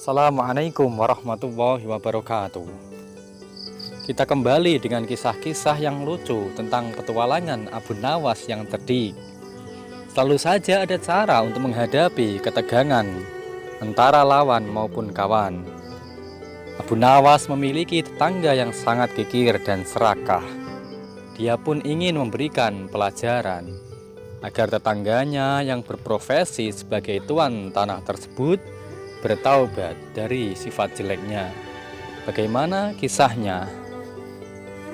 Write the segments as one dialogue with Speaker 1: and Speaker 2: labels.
Speaker 1: Assalamualaikum warahmatullahi wabarakatuh. Kita kembali dengan kisah-kisah yang lucu tentang petualangan Abu Nawas yang cerdik. Selalu saja ada cara untuk menghadapi ketegangan antara lawan maupun kawan. Abu Nawas memiliki tetangga yang sangat kikir dan serakah. Dia pun ingin memberikan pelajaran agar tetangganya yang berprofesi sebagai tuan tanah tersebut bertaubat dari sifat jeleknya. Bagaimana kisahnya?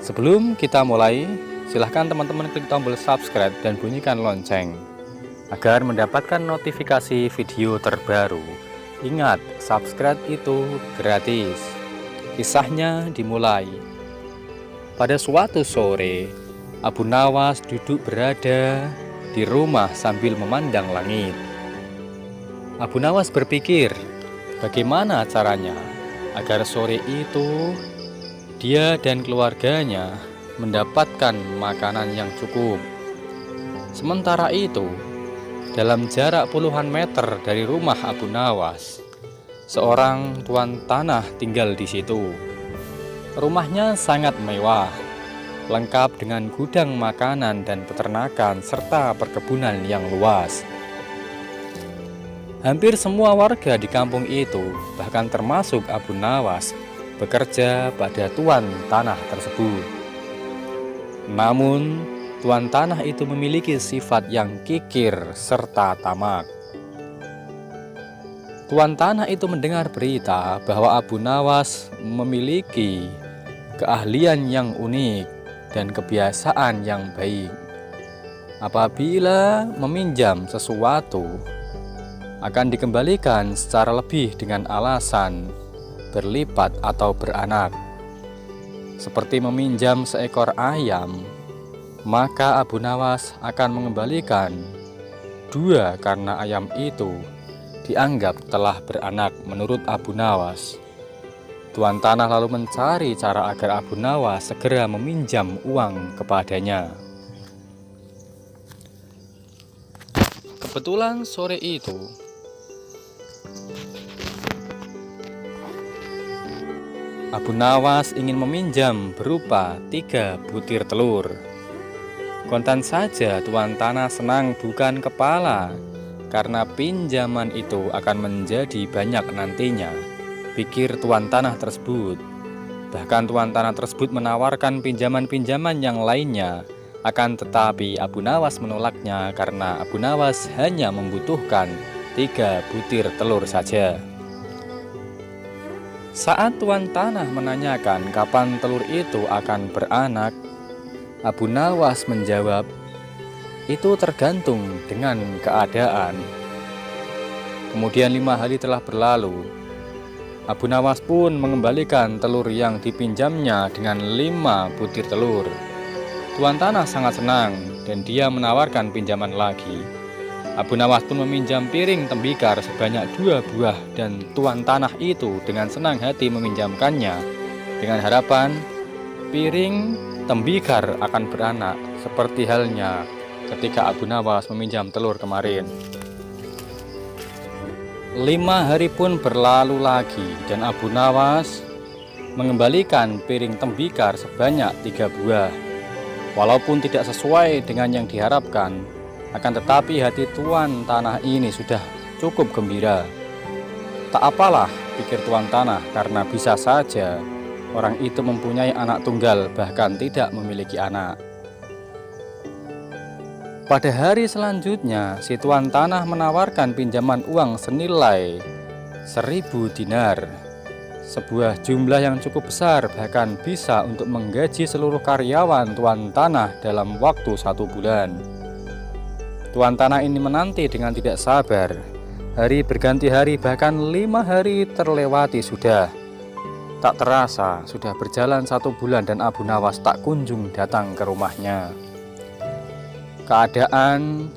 Speaker 1: Sebelum kita mulai, silahkan teman-teman klik tombol subscribe dan bunyikan lonceng agar mendapatkan notifikasi video terbaru. Ingat, subscribe itu gratis. Kisahnya dimulai. Pada suatu sore, Abu Nawas duduk berada di rumah sambil memandang langit. Abu Nawas berpikir, bagaimana caranya agar sore itu dia dan keluarganya mendapatkan makanan yang cukup. Sementara itu, dalam jarak puluhan meter dari rumah Abu Nawas, seorang tuan tanah tinggal di situ. Rumahnya sangat mewah, lengkap dengan gudang makanan dan peternakan serta perkebunan yang luas. Hampir semua warga di kampung itu, bahkan termasuk Abu Nawas, bekerja pada tuan tanah tersebut. Namun, tuan tanah itu memiliki sifat yang kikir serta tamak. Tuan tanah itu mendengar berita bahwa Abu Nawas memiliki keahlian yang unik dan kebiasaan yang baik. Apabila meminjam sesuatu, akan dikembalikan secara lebih dengan alasan berlipat atau beranak. Seperti meminjam seekor ayam, maka Abu Nawas akan mengembalikan 2 karena ayam itu dianggap telah beranak menurut Abu Nawas. Tuan tanah lalu mencari cara agar Abu Nawas segera meminjam uang kepadanya. Kebetulan sore itu Abu Nawas ingin meminjam berupa 3 butir telur. Kontan saja tuan tanah senang bukan kepala, karena pinjaman itu akan menjadi banyak nantinya, pikir tuan tanah tersebut. Bahkan tuan tanah tersebut menawarkan pinjaman-pinjaman yang lainnya, akan tetapi Abu Nawas menolaknya karena Abu Nawas hanya membutuhkan 3 butir telur saja. Saat tuan tanah menanyakan kapan telur itu akan beranak, Abu Nawas menjawab, itu tergantung dengan keadaan. Kemudian 5 hari telah berlalu. Abu Nawas pun mengembalikan telur yang dipinjamnya dengan 5 butir telur. Tuan tanah sangat senang dan dia menawarkan pinjaman lagi. Abu Nawas pun meminjam piring tembikar sebanyak 2 buah dan tuan tanah itu dengan senang hati meminjamkannya dengan harapan piring tembikar akan beranak seperti halnya ketika Abu Nawas meminjam telur kemarin. 5 hari pun berlalu lagi dan Abu Nawas mengembalikan piring tembikar sebanyak 3 buah. Walaupun tidak sesuai dengan yang diharapkan, akan tetapi hati tuan tanah ini sudah cukup gembira. Tak apalah, pikir tuan tanah, karena bisa saja orang itu mempunyai anak tunggal bahkan tidak memiliki anak. Pada hari selanjutnya, si tuan tanah menawarkan pinjaman uang senilai 1000 dinar. Sebuah jumlah yang cukup besar, bahkan bisa untuk menggaji seluruh karyawan tuan tanah dalam waktu 1 bulan. Tuan tanah ini menanti dengan tidak sabar. Hari berganti hari, bahkan 5 hari terlewati sudah. Tak terasa sudah berjalan 1 bulan dan Abu Nawas tak kunjung datang ke rumahnya. Keadaan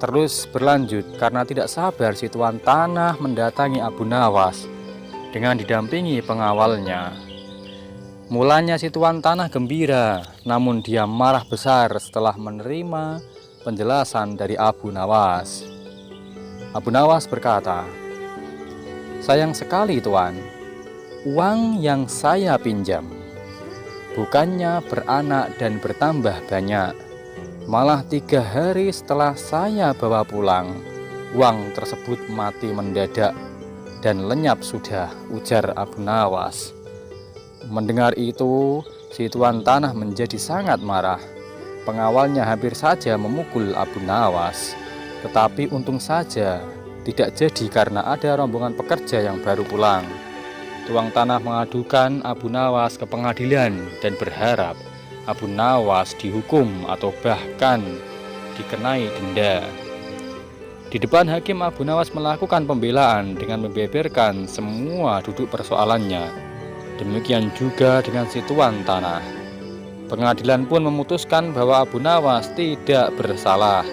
Speaker 1: terus berlanjut karena tidak sabar si tuan tanah mendatangi Abu Nawas dengan didampingi pengawalnya. Mulanya si tuan tanah gembira, namun dia marah besar setelah menerima penjelasan dari Abu Nawas. Abu Nawas berkata, Sayang sekali Tuan, uang yang saya pinjam bukannya beranak dan bertambah banyak, malah 3 hari setelah saya bawa pulang, uang tersebut mati mendadak dan lenyap sudah, ujar Abu Nawas. Mendengar itu, si tuan tanah menjadi sangat marah. Pengawalnya hampir saja memukul Abu Nawas, tetapi untung saja tidak jadi karena ada rombongan pekerja yang baru pulang. Tuang tanah mengadukan Abu Nawas ke pengadilan dan berharap Abu Nawas dihukum atau bahkan dikenai denda. Di depan hakim, Abu Nawas melakukan pembelaan dengan membeberkan semua duduk persoalannya. Demikian juga dengan si tuan tanah. Pengadilan pun memutuskan bahwa Abu Nawas tidak bersalah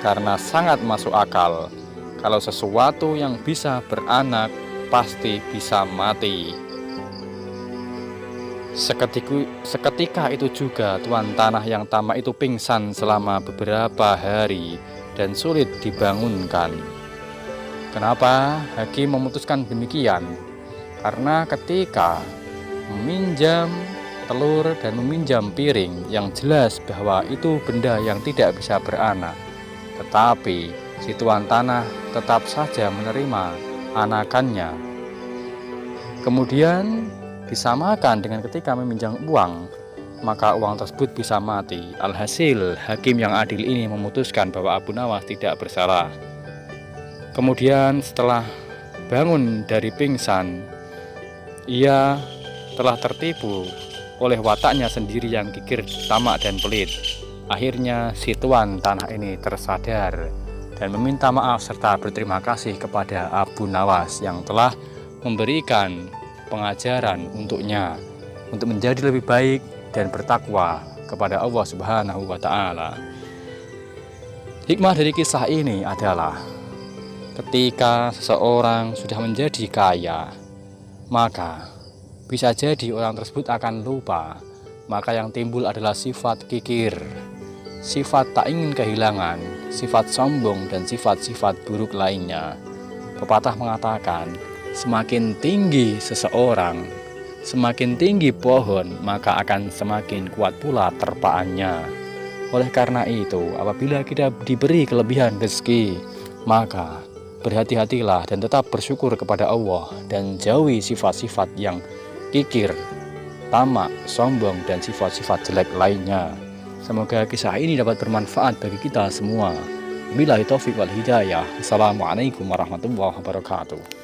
Speaker 1: karena sangat masuk akal. Kalau sesuatu yang bisa beranak pasti bisa mati. Seketika itu juga tuan tanah yang tamak itu pingsan selama beberapa hari dan sulit dibangunkan. Kenapa hakim memutuskan demikian? Karena ketika meminjam telur dan meminjam piring, yang jelas bahwa itu benda yang tidak bisa beranak, tetapi si tuan tanah tetap saja menerima anakannya. Kemudian disamakan dengan ketika meminjam uang, maka uang tersebut bisa mati. Alhasil hakim yang adil ini memutuskan bahwa Abu Nawas tidak bersalah. Kemudian setelah bangun dari pingsan, ia telah tertipu oleh wataknya sendiri yang kikir, tamak dan pelit. Akhirnya si tuan tanah ini tersadar dan meminta maaf serta berterima kasih kepada Abu Nawas yang telah memberikan pengajaran untuknya untuk menjadi lebih baik dan bertakwa kepada Allah Subhanahu wa Ta'ala. Hikmah dari kisah ini adalah ketika seseorang sudah menjadi kaya, maka bisa jadi orang tersebut akan lupa. Maka yang timbul adalah sifat kikir, sifat tak ingin kehilangan, sifat sombong, dan sifat-sifat buruk lainnya. Pepatah mengatakan, semakin tinggi seseorang, semakin tinggi pohon, maka akan semakin kuat pula terpaannya. Oleh karena itu, apabila kita diberi kelebihan rezeki, maka berhati-hatilah dan tetap bersyukur kepada Allah dan jauhi sifat-sifat yang kikir, tamak, sombong, dan sifat-sifat jelek lainnya. Semoga kisah ini dapat bermanfaat bagi kita semua. Billahi taufiq wal hidayah. Assalamualaikum warahmatullahi wabarakatuh.